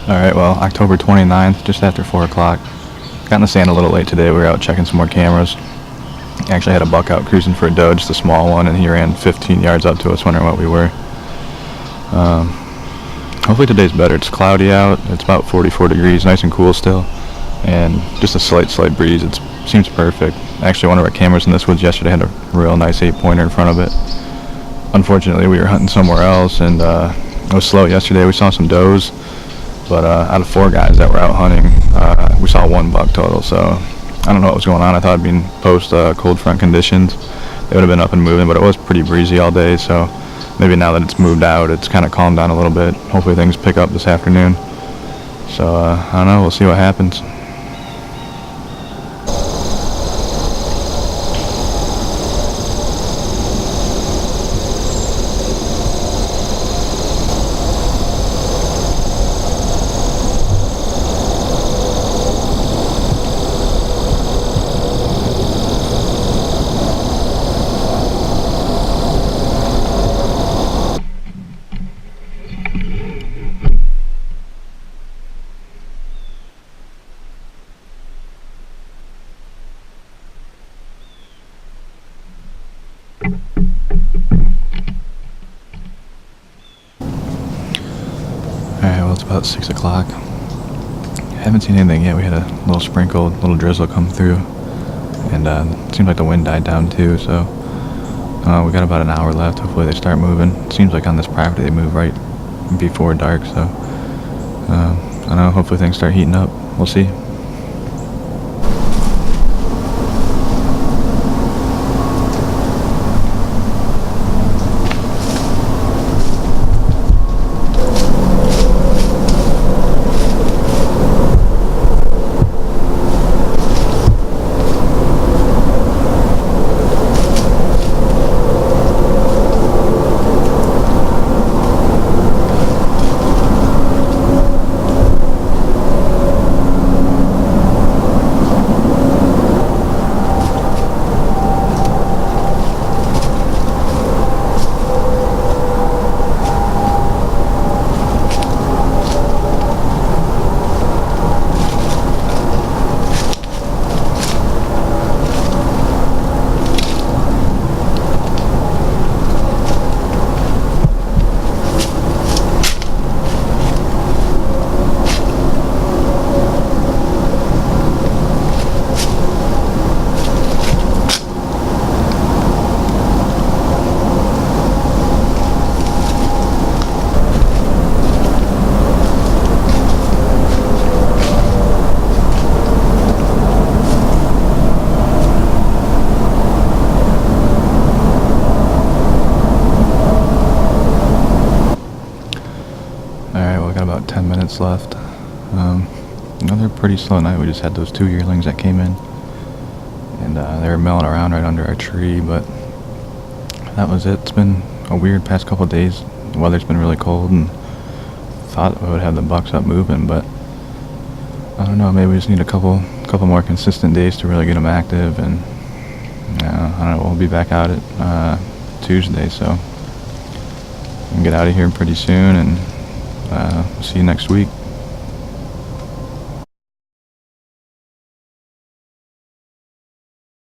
Alright, well, October 29th, just after 4 o'clock. Got in the sand a little late today. We were out checking some more cameras. Actually had a buck out cruising for a doe, just a small one, and he ran 15 yards up to us wondering what we were. Hopefully today's better. It's cloudy out. It's about 44 degrees, nice and cool still. And just a slight breeze. It seems perfect. Actually, one of our cameras in this woods yesterday had a real nice 8-pointer in front of it. Unfortunately, we were hunting somewhere else, and it was slow yesterday. We saw some does. But out of 4 guys that were out hunting, we saw 1 buck total. So I don't know what was going on. I thought it'd been post cold front conditions. They would have been up and moving, but it was pretty breezy all day. So maybe now that it's moved out, it's kind of calmed down a little bit. Hopefully things pick up this afternoon. So I don't know. We'll see what happens. Alright, well, it's about 6 o'clock. Haven't seen anything yet. We had a little drizzle come through, and it seemed like the wind died down too, so we got about an hour left. Hopefully they start moving. It seems like on this property they move right before dark, so I don't know, hopefully things start heating up. We'll see. Alright, well, we got about 10 minutes left. Another pretty slow night. We just had those 2 yearlings that came in, and they were milling around right under our tree, but that was it. It's been a weird past couple of days. The weather's been really cold, and thought we would have the bucks up moving, but I don't know, maybe we just need a couple more consistent days to really get them active, and I don't know, we'll be back out at Tuesday, so we can get out of here pretty soon, and see you next week.